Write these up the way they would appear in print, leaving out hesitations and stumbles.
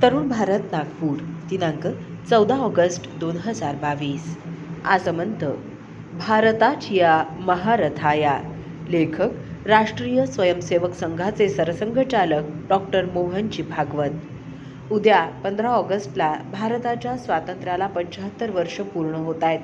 तरुण भारत नागपूर दिनांक 14 ऑगस्ट 2022. आजमंत भारताच्या महारथाया. लेखक राष्ट्रीय स्वयंसेवक संघाचे सरसंघचालक डॉक्टर मोहनजी भागवत. उद्या 15 ऑगस्टला भारताच्या स्वातंत्र्याला 75 वर्ष पूर्ण होत आहेत.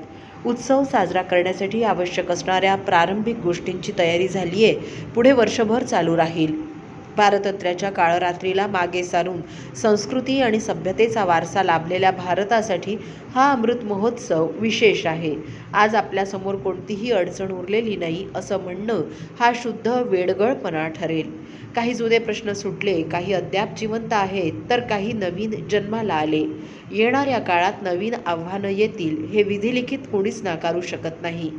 उत्सव साजरा करण्यासाठी आवश्यक असणाऱ्या प्रारंभिक गोष्टींची तयारी झाली आहे. पुढे वर्षभर चालू राहील. पारतंत्र्याच्या काळरात्रीला मागे सारून संस्कृती आणि सभ्यतेचा वारसा लाभलेल्या भारतासाठी हा अमृत महोत्सव विशेष आहे. आज आपल्यासमोर कोणतीही अडचण उरलेली नाही असं म्हणणं हा शुद्ध वेडगळपणा ठरेल. काही जुने प्रश्न सुटले, काही अद्याप जिवंत आहेत, तर काही नवीन जन्माला आले. येणाऱ्या काळात नवीन आव्हानं येतील हे विधिलिखित कोणीच नाकारू शकत नाही.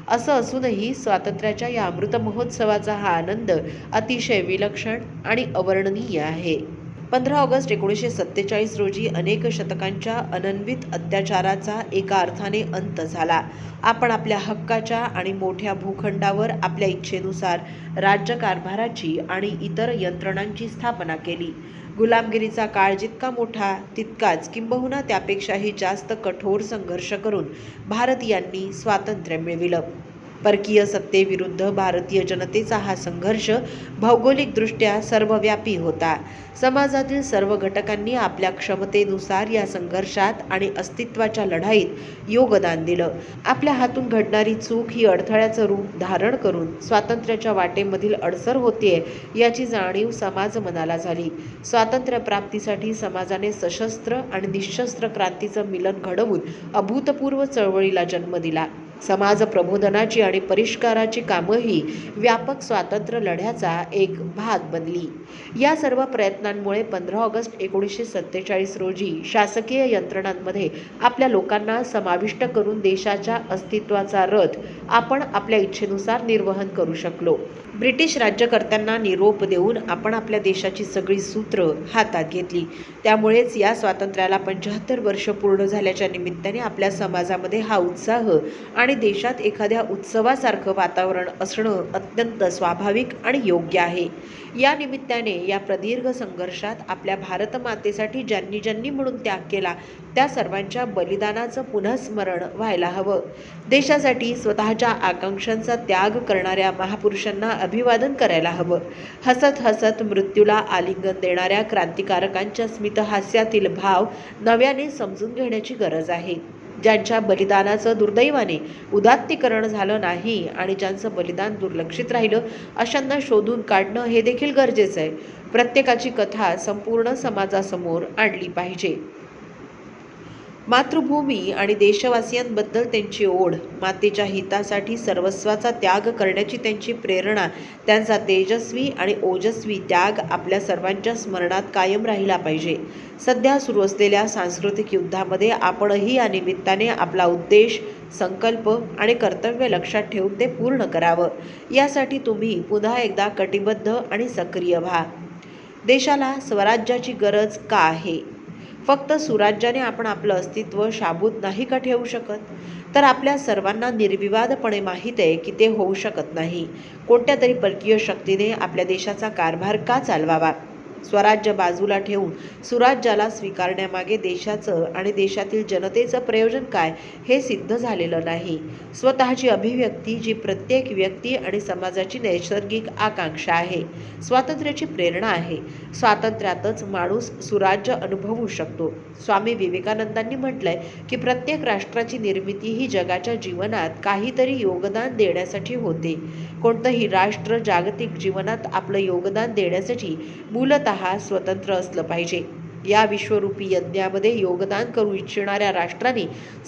असं असूनही स्वातंत्र्याच्या या अमृत महोत्सवाचा हा आनंद अतिशय विलक्षण आणि अवर्णनीय आहे. 15 ऑगस्ट 1947 रोजी अनेक शतकांच्या अनन्वित अत्याचाराचा एका अर्थाने अंत झाला. आपण आपल्या हक्काच्या आणि मोठ्या भूखंडावर आपल्या इच्छेनुसार राज्यकारभाराची आणि इतर यंत्रणांची स्थापना केली. गुलामगिरीचा काळ जितका मोठा तितकाच किंबहुना त्यापेक्षाही जास्त कठोर संघर्ष करून भारतीयांनी स्वातंत्र्य मिळविलं. परकीय सत्तेविरुद्ध भारतीय जनतेचा हा संघर्ष भौगोलिकदृष्ट्या सर्वव्यापी होता. समाजातील सर्व घटकांनी आपल्या क्षमतेनुसार या संघर्षात आणि अस्तित्वाच्या लढाईत योगदान दिलं. आपल्या हातून घडणारी चूक ही अडथळ्याचं रूप धारण करून स्वातंत्र्याच्या वाटेमधील अडसर होतीये याची जाणीव समाज मनाला झाली. स्वातंत्र्य प्राप्तीसाठी समाजाने सशस्त्र आणि निशस्त्र क्रांतीचं मिलन घडवून अभूतपूर्व चळवळीला जन्म दिला. समाज प्रबोधनाची आणि परिष्काराची कामंही व्यापक स्वातंत्र्य लढ्याचा एक भाग बनली. या सर्व प्रयत्नांमुळे 15 ऑगस्ट 1947 रोजी शासकीय यंत्रणांमध्ये आपल्या लोकांना समाविष्ट करून देशाच्या अस्तित्वाचा रथ आपण आपल्या इच्छेनुसार निर्वहन करू शकलो. ब्रिटिश राज्यकर्त्यांना निरोप देऊन आपण आपल्या देशाची सगळी सूत्र हातात घेतली. त्यामुळेच या स्वातंत्र्याला 75 वर्ष पूर्ण झाल्याच्या निमित्ताने आपल्या समाजामध्ये हा उत्साह आणि देशात एखाद्या उत्सवासारखं वातावरण असणं अत्यंत स्वाभाविक आणि योग्य आहे. या निमित्ताने या प्रदीर्घ संघर्षात आपल्या भारतमातेसाठी ज्यांनी ज्यांनी म्हणून त्याग केला त्या सर्वांच्या बलिदानाचं पुन्हा स्मरण व्हायला हवं. देशासाठी स्वतःच्या आकांक्षांचा त्याग करणाऱ्या महापुरुषांना अभिवादन करायला हवं. हसत हसत मृत्यूला आलिंगन देणाऱ्या क्रांतिकारकांच्या स्मितहास्यातील भाव नव्याने समजून घेण्याची गरज आहे. ज्यांच्या बलिदानाचं दुर्दैवाने उदात्तीकरण झालं नाही आणि ज्यांचं बलिदान दुर्लक्षित राहिलं अशांना शोधून काढणं हे देखील गरजेचं आहे. प्रत्येकाची कथा संपूर्ण समाजासमोर आणली पाहिजे. मातृभूमी आणि देशवासियांबद्दल त्यांची ओढ, मातेच्या हितासाठी सर्वस्वाचा त्याग करण्याची त्यांची प्रेरणा, त्यांचा तेजस्वी आणि ओजस्वी त्याग आपल्या सर्वांच्या स्मरणात कायम राहिला पाहिजे. सध्या सुरू असलेल्या सांस्कृतिक युद्धामध्ये आपणही या निमित्ताने आपला उद्देश, संकल्प आणि कर्तव्य लक्षात ठेवून ते पूर्ण करावं. यासाठी तुम्ही पुन्हा एकदा कटिबद्ध आणि सक्रिय व्हा. देशाला स्वराज्याची गरज का आहे? फक्त सुराज्याने आपण आपलं अस्तित्व शाबूत नाही का ठेवू शकत? तर आपल्या सर्वांना निर्विवादपणे माहीत आहे की ते होऊ शकत नाही. कोणत्या तरी परकीय शक्तीने आपल्या देशाचा कारभार का चालवावा? स्वराज्य बाजूला ठेवून सुराज्याला स्वीकारण्यामागे देशाचं आणि देशातील जनतेचं प्रयोजन काय हे सिद्ध झालेलं नाही. स्वतःची अभिव्यक्ती जी प्रत्येक व्यक्ती आणि समाजाची नैसर्गिक आकांक्षा आहे, स्वातंत्र्याची प्रेरणा आहे. स्वातंत्र्यातच माणूस सुराज्य अनुभवू शकतो. स्वामी विवेकानंदांनी म्हटलंय की प्रत्येक राष्ट्राची निर्मिती ही जगाच्या जीवनात काहीतरी योगदान देण्यासाठी होते. कोणतंही राष्ट्र जागतिक जीवनात आपलं योगदान देण्यासाठी मूलतः स्वतंत्र असलं पाहिजे. या विश्वरूपी यज्ञामध्ये योगदान करू इच्छिणाऱ्या राष्ट्रांनी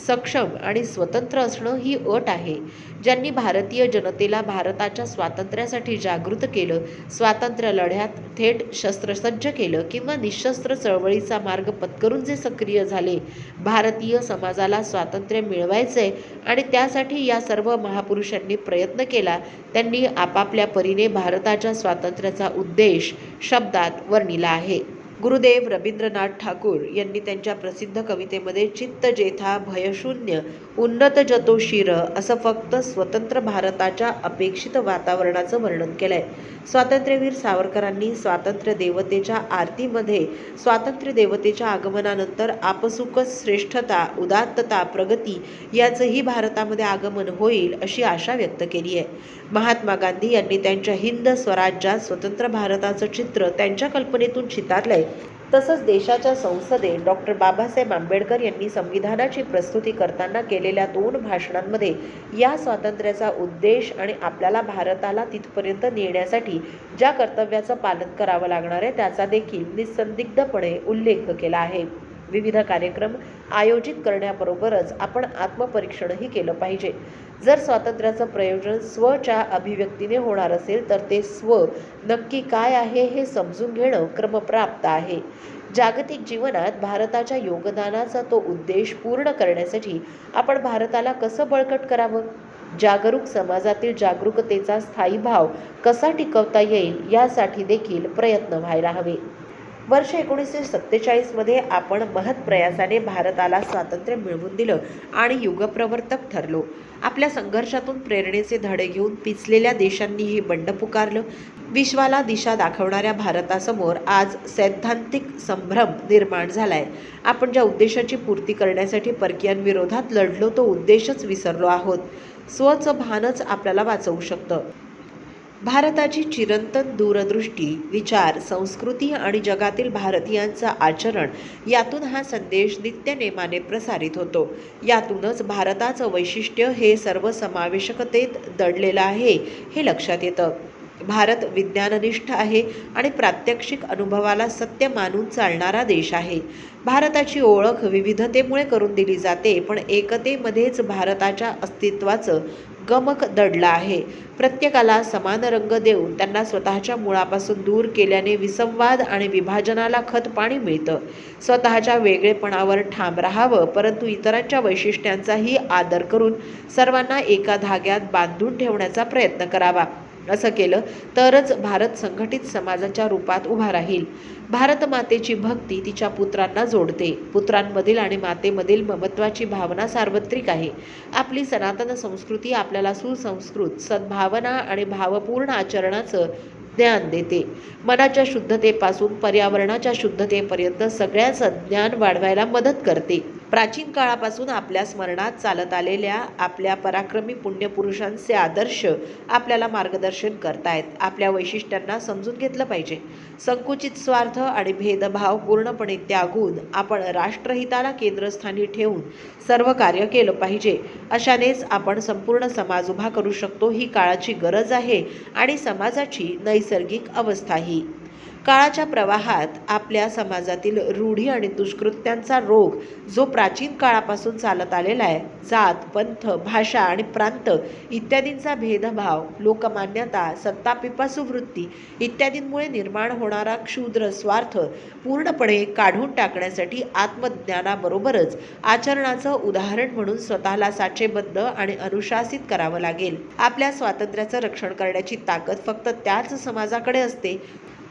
सक्षम आणि स्वतंत्र असणं ही अट आहे. ज्यांनी भारतीय जनतेला भारताच्या स्वातंत्र्यासाठी जागृत केलं, स्वातंत्र्य लढ्यात थेट शस्त्रसज्ज केलं किंवा निशस्त्र चळवळीचा मार्ग पत्करून जे सक्रिय झाले, भारतीय समाजाला स्वातंत्र्य मिळवायचंय आणि त्यासाठी या सर्व महापुरुषांनी प्रयत्न केला, त्यांनी आपापल्या परीने भारताच्या स्वातंत्र्याचा उद्देश शब्दात वर्णिला आहे. गुरुदेव रवींद्रनाथ ठाकूर यांनी त्यांच्या प्रसिद्ध कवितेमध्ये चित्त जेथा भयशून्य उन्नत जतो शिर असं फक्त स्वतंत्र भारताच्या अपेक्षित वातावरणाचं वर्णन केलंय. स्वातंत्र्यवीर सावरकरांनी स्वातंत्र्य देवतेच्या आरतीमध्ये स्वातंत्र्य देवतेच्या आगमनानंतर आपसुकच श्रेष्ठता, उदात्तता, प्रगती याचंही भारतामध्ये आगमन होईल अशी आशा व्यक्त केली आहे. महात्मा गांधी यांनी त्यांच्या हिंद स्वराज्यात स्वतंत्र भारताचं चित्र त्यांच्या कल्पनेतून चितारलंय. तसंच देशाच्या संसदेत डॉक्टर बाबासाहेब आंबेडकर यांनी संविधानाची प्रस्तुती करताना केलेल्या 2 भाषणांमध्ये या स्वातंत्र्याचा उद्देश आणि आपल्याला भारताला तिथपर्यंत नेण्यासाठी ज्या कर्तव्याचं पालन करावं लागणार आहे त्याचा देखील निसंदिग्धपणे उल्लेख केला आहे. विविध कार्यक्रम आयोजित करण्याबरोबरच आपण आत्मपरीक्षणही केलं पाहिजे. जर स्वातंत्र्याचं प्रयोजन स्वच्या अभिव्यक्तीने होणार असेल तर ते स्व नक्की काय आहे हे समजून घेणं क्रमप्राप्त आहे. जागतिक जीवनात भारताच्या योगदानाचा तो उद्देश पूर्ण करण्यासाठी आपण भारताला कसं बळकट करावं, जागरूक समाजातील जागरूकतेचा स्थायी भाव कसा टिकवता येईल यासाठी देखील प्रयत्न व्हायला हवे. वर्ष 1947 मध्ये आपण महत् प्रयासाने भारताला स्वातंत्र्य मिळवून दिलं आणि युगप्रवर्तक ठरलो. आपल्या संघर्षातून प्रेरणेचे धडे घेऊन पिचलेल्या देशांनीही बंड पुकारलं. विश्वाला दिशा दाखवणाऱ्या भारतासमोर आज सैद्धांतिक संभ्रम निर्माण झालाय. आपण ज्या उद्देशाची पूर्ती करण्यासाठी परकीयांविरोधात लढलो तो उद्देशच विसरलो आहोत. स्वचं भानच आपल्याला वाचवू शकतं. भारताची चिरंतन दूरदृष्टी, विचार, संस्कृती आणि जगातील भारतीयांचं आचरण यातून हा संदेश नित्यनेमाने प्रसारित होतो. यातूनच भारताचं वैशिष्ट्य हे सर्वसमावेशकतेत दडलेलं आहे हे लक्षात येतं. भारत विज्ञाननिष्ठ आहे आणि प्रात्यक्षिक अनुभवाला सत्य मानून चालणारा देश आहे. भारताची ओळख विविधतेमुळे करून दिली जाते, पण एकतेमध्येच भारताच्या अस्तित्वाचं गमक दडला आहे. प्रत्येकाला समान रंग देऊन त्यांना स्वतःच्या मुळापासून दूर केल्याने विसंवाद आणि विभाजनाला खतपाणी मिळतं. स्वतःच्या वेगळेपणावर ठाम राहावं, परंतु इतरांच्या वैशिष्ट्यांचाही आदर करून सर्वांना एका धाग्यात बांधून ठेवण्याचा प्रयत्न करावा. असं केलं तरच भारत संघटित समाजाच्या रूपात उभा राहील. भारत मातेची भक्ती तिच्या पुत्रांना जोडते. पुत्रांमधील आणि मातेमधील ममत्वाची भावना सार्वत्रिक आहे. आपली सनातन संस्कृती आपल्याला सुसंस्कृत, सद्भावना आणि भावपूर्ण आचरणाचं ज्ञान देते. मनाच्या शुद्धतेपासून पर्यावरणाच्या शुद्धतेपर्यंत सगळ्याचं ज्ञान वाढवायला मदत करते. प्राचीन काळापासून आपल्या स्मरणात चालत आलेल्या आपल्या पराक्रमी पुण्यपुरुषांचे आदर्श आपल्याला मार्गदर्शन करतायत. आपल्या वैशिष्ट्यांना समजून घेतलं पाहिजे. संकुचित स्वार्थ आणि भेदभाव पूर्णपणे त्यागून आपण राष्ट्रहिताला केंद्रस्थानी ठेवून सर्व कार्य केलं पाहिजे. अशानेच आपण संपूर्ण समाज उभा करू शकतो. ही काळाची गरज आहे आणि समाजाची नैसर्गिक अवस्थाही. काळाच्या प्रवाहात आपल्या समाजातील रूढी आणि दुष्कृत्यांचा रोग जो प्राचीन काळापासून चालत आलेला आहे, जात, पंथ, भाषा आणि प्रांत इत्यादींचा भेदभाव, लोकमान्यता, सत्तापिपासू वृत्ती इत्यादींमुळे निर्माण होणारा क्षुद्र स्वार्थ पूर्णपणे काढून टाकण्यासाठी आत्मज्ञानाबरोबरच आचरणाचं उदाहरण म्हणून स्वतःला साचेबद्ध आणि अनुशासित करावं लागेल. आपल्या स्वातंत्र्याचं रक्षण करण्याची ताकद फक्त त्याच समाजाकडे असते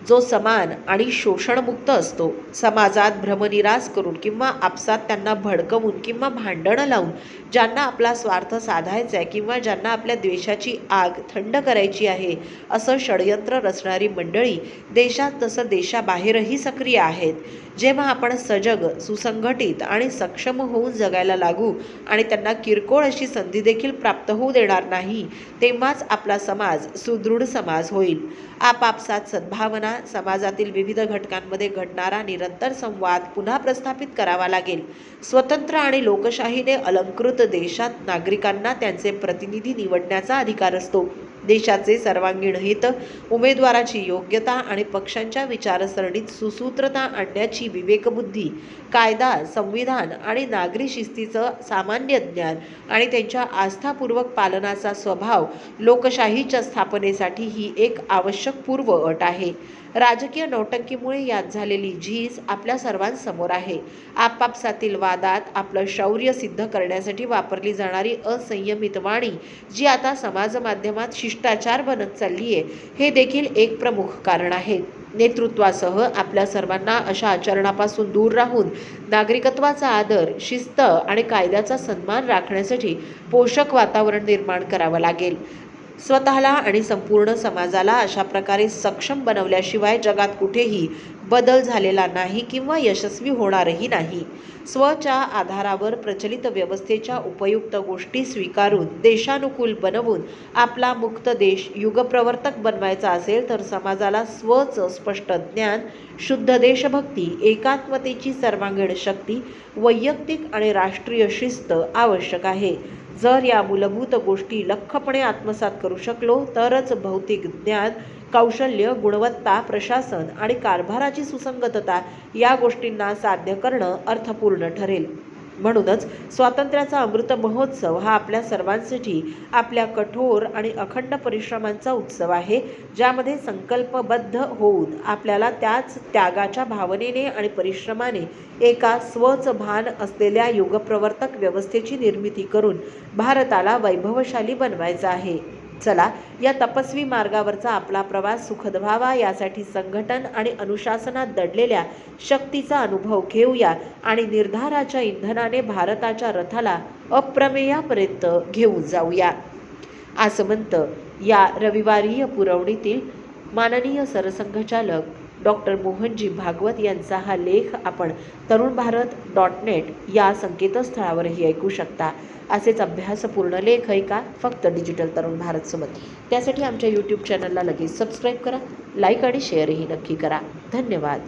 जो समान आणि शोषणमुक्त असतो. समाजात भ्रमनिरास करून किंवा आपसात त्यांना भडकवून किंवा भांडणं लावून ज्यांना आपला स्वार्थ साधायचा आहे किंवा ज्यांना आपल्या द्वेषाची आग थंड करायची आहे असं षडयंत्र रचणारी मंडळी देशात तसं देशाबाहेरही सक्रिय आहेत. जेव्हा आपण सजग, सुसंघटित आणि सक्षम होऊन जगायला लागू आणि त्यांना किरकोळ अशी संधी देखील प्राप्त होऊ देणार नाही, तेव्हाच आपला समाज सुदृढ समाज होईल. आपापसात सद्भावना, समाजातील विविध घटकांमध्ये घडणारा निरंतर संवाद पुन्हा प्रस्थापित करावा लागेल. स्वतंत्र आणि लोकशाहीने अलंकृत देशात नागरिकांना त्यांचे प्रतिनिधी निवडण्याचा अधिकार असतो. देशाचे सर्वांगीण हित, उमेदवाराची योग्यता आणि पक्षांच्या विचारसरणीत सुसूत्रता आणण्याची विवेकबुद्धी, कायदा, संविधान आणि नागरी शिस्तीचं सामान्य ज्ञान आणि त्यांच्या आस्थापूर्वक पालनाचा स्वभाव लोकशाहीच्या स्थापनेसाठी ही एक आवश्यक पूर्व अट आहे. राजकीय नौटंकीमुळे यात झालेली झीज आपल्या सर्वांसमोर आहे. आपापसातील वादात आपलं शौर्य सिद्ध करण्यासाठी वापरली जाणारी असंयमित वाणी जी आता समाज माध्यमात शिष्टाचार बनत चालली आहे, हे देखील एक प्रमुख कारण आहे. नेतृत्वासह आपल्या सर्वांना अशा आचरणापासून दूर राहून नागरिकत्वाचा आदर, शिस्त आणि कायद्याचा सन्मान राखण्यासाठी पोषक वातावरण निर्माण करावं लागेल. स्वतःला आणि संपूर्ण समाजाला अशा प्रकारे सक्षम बनवल्याशिवाय जगात कुठेही बदल झालेला नाही किंवा यशस्वी होणारही नाही. स्वच्या आधारावर प्रचलित व्यवस्थेच्या उपयुक्त गोष्टी स्वीकारून देशानुकूल बनवून आपला मुक्त देश युगप्रवर्तक बनवायचा असेल तर समाजाला स्वचं स्पष्ट ज्ञान, शुद्ध देशभक्ती, एकात्मतेची सर्वांगीण शक्ती, वैयक्तिक आणि राष्ट्रीय शिस्त आवश्यक आहे. जर या मूलभूत गोष्टी लख्खपणे आत्मसात करू शकलो तरच भौतिक ज्ञान, कौशल्य, गुणवत्ता, प्रशासन आणि कारभाराची सुसंगतता या गोष्टींना साध्य करणं अर्थपूर्ण ठरेल. म्हणूनच स्वातंत्र्याचा अमृत महोत्सव हा आपल्या सर्वांसाठी आपल्या कठोर आणि अखंड परिश्रमांचा उत्सव आहे, ज्यामध्ये संकल्पबद्ध होऊन आपल्याला त्याच त्यागाच्या भावनेने आणि परिश्रमाने एका स्वच भान असलेल्या युगप्रवर्तक व्यवस्थेची निर्मिती करून भारताला वैभवशाली बनवायचं आहे. चला, या तपस्वी मार्गावरचा आपला प्रवास सुखद व्हावा यासाठी संघटन आणि अनुशासनात दडलेल्या शक्तीचा अनुभव घेऊया आणि निर्धाराच्या इंधनाने भारताच्या रथाला अप्रमेयापर्यंत घेऊन जाऊया. आसमंत या रविवारीय पुरवणीतील माननीय सरसंघचालक डॉक्टर मोहनजी भागवत यांचा हा लेख आपण तरुणभारत.net या संकेतस्थळावरही ऐकू शकता. असेच अभ्यासपूर्ण लेख ऐका फक्त डिजिटल तरुण भारतसोबत. त्यासाठी आमच्या यूट्यूब चॅनलला लगेच सबस्क्राईब करा, लाईक आणि शेअरही नक्की करा. धन्यवाद.